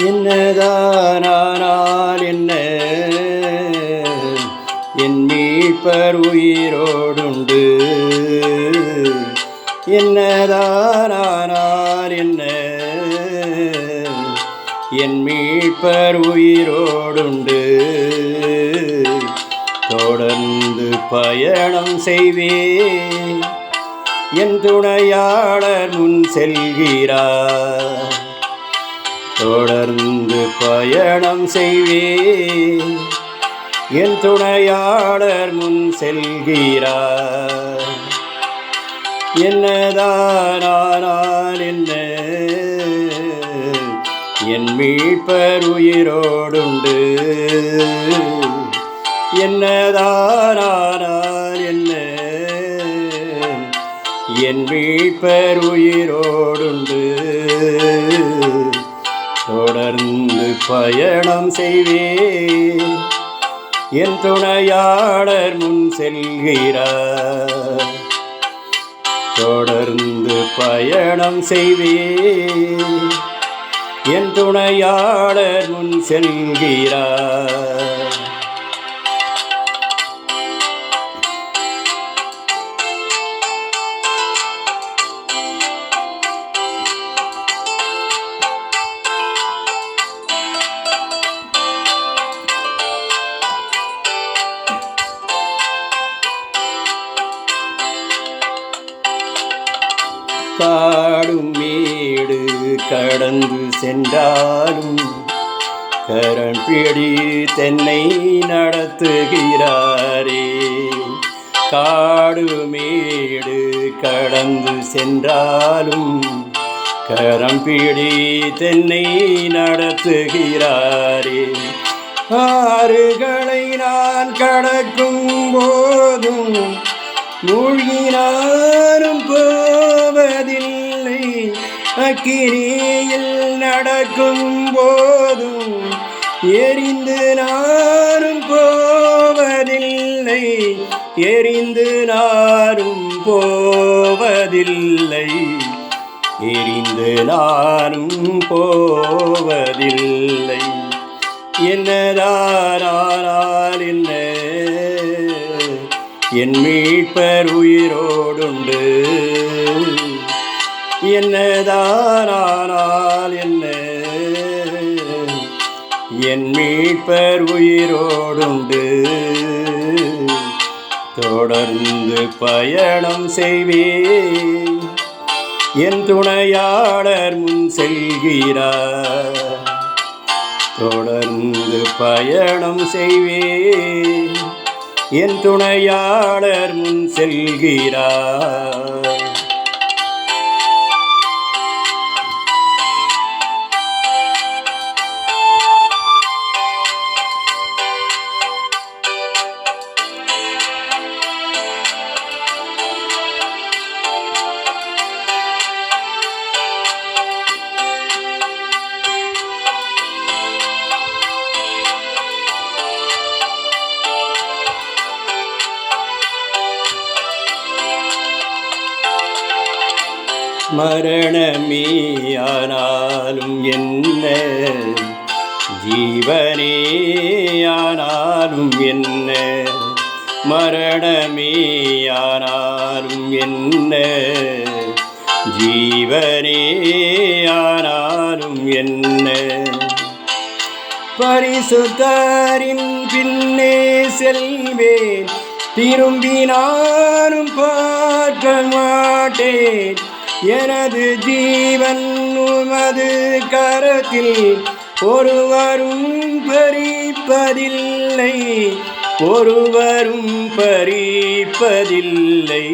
என்னதானால் என்ன, என் மீட்பர் உயிரோடுண்டு. என்னதானால் என்ன, என் மீட்பர் உயிரோடுண்டு. தொடர்ந்து பயணம் செய்வேன், என் துணையாளர் முன் செல்கிறார். தொடர்ந்து பயணம் செய்வேன், என் துணையாளர் முன் செல்கிறார். என்னதானால் என்ன, என் மீட்பர் உயிரோடுண்டு. என்னதானால் என்ன, என் மீட்பர் உயிரோடுண்டு. தொடர்ந்து பயணம் செய்வேன், என் துணையாளர் முன் செல்கிறார். தொடர்ந்து பயணம் செய்வேன், என் துணையாளர் முன் செல்கிறார். காடும் மேடு கடந்து சென்றாலும் கரண் பிடி தென்னை நடத்துகிறாரே. காடு மேடு கடந்து சென்றாலும் கரம் பிடி தென்னை நடத்துகிறாரே. ஆறுகளை நான் கடக்கும் போதும் மூழ்கினாரும் போவதில்லை. அக்கினியில் நடக்கும் போதும் எரிந்து நாரும் போவதில்லை. எரிந்து நாரும் போவதில்லை. எரிந்து நாரும் போவதில்லை. என்னதானால் என்ன, என் மீட்பர் உயிரோடுண்டு. என்னதானால் என்ன, என் மீட்பர் உயிரோடுண்டு. தொடர்ந்து பயணம் செய்வேன், என் துணையாளர் முன் செல்கிறார். தொடர்ந்து பயணம் செய்வேன், என் துணையாளர் முன் செல்கிறார். மரணமேயானாலும் என்ன, ஜீவனேயானாலும் என்ன. மரணமேயானாலும் என்ன, ஜீவனேயானாலும் என்ன. பரிசுத்தரின் பின்னே செல்வேன், திரும்பினாலும் பார்க்க மாட்டேன். எனது ஜீவன் உமது கரத்தில், ஒருவரும் பறிப்பதில்லை. ஒருவரும் பறிப்பதில்லை.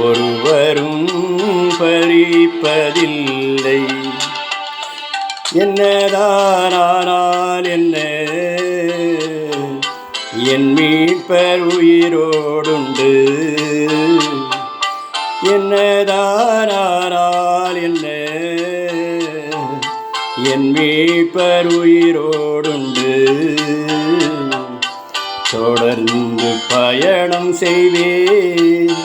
ஒருவரும் பறிப்பதில்லை. என்னதானால் என்ன, என் மீட்பர் உயிரோடுண்டு. என்னதானால் என்ன, என் மீட்பர் உயிரோடுண்டு. தொடர்ந்து பயணம் செய்வேன்,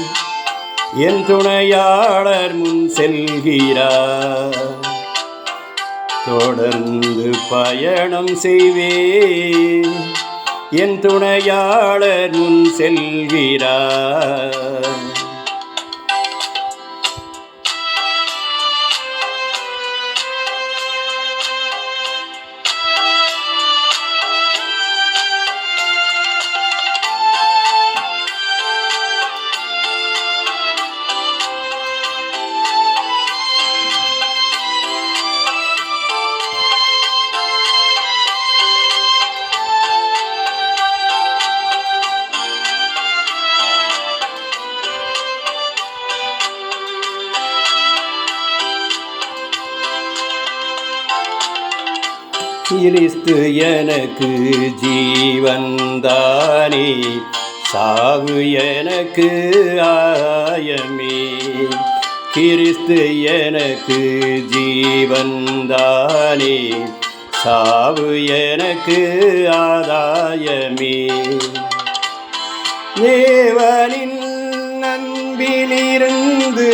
என் துணையாளர் முன் செல்கிறார். தொடர்ந்து பயணம் செய்வேன். என் துணையாளர் முன் செல்கிறார். கிறிஸ்து எனக்கு ஜீவன்தானே, சாவு எனக்கு ஆயமே. கிறிஸ்து எனக்கு ஜீவன்தானே, சாவு எனக்கு ஆதாயமே. தேவனின் அன்பிலிருந்து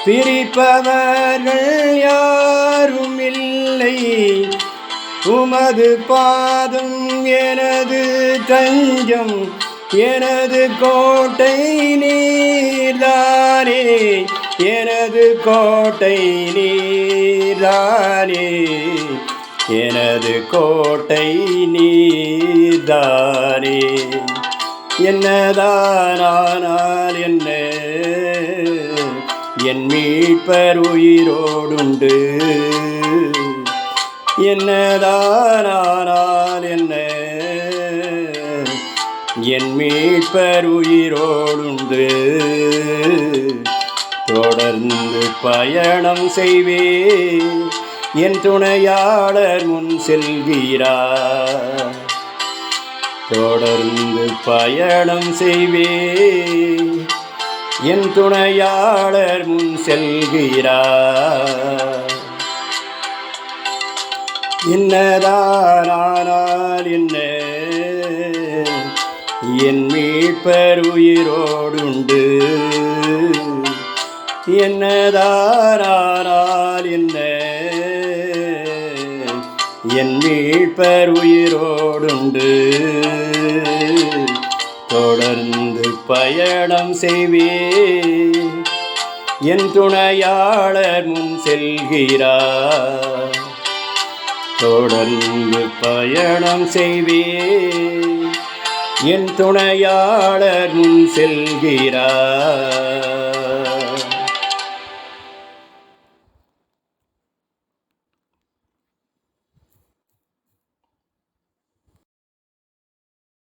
பிரிப்பவர்கள் யாரும் இல்லை. உமது பாதம் எனது தஞ்சம், எனது கோட்டை நீர்தானே. எனது கோட்டை நீர்தானே, எனது கோட்டை நீர்தானே. என்னதானால் என்ன, என் மீட்பர் உயிரோடுண்டு. என்னதானால் என்ன, என் மீட்பர் உயிரோடுண்டு. தொடர்ந்து பயணம் செய்வேன். என் துணையாளர் முன் செல்கிறார். தொடர்ந்து பயணம் செய்வேன். என் துணையாளர் முன் செல்கிறார். என்னதானால் என்ன, என் மீட்பர் உயிரோடுண்டு. என்னதானால் என்ன, என் மீட்பர் உயிரோடுண்டு. தொடர்ந்து பயணம் செய்வேன். என் துணையாளர் முன் செல்கிறார். தொடர்ந்து பயணம் செய்வேன். என் துணையாளர் முன் செல்கிறார்.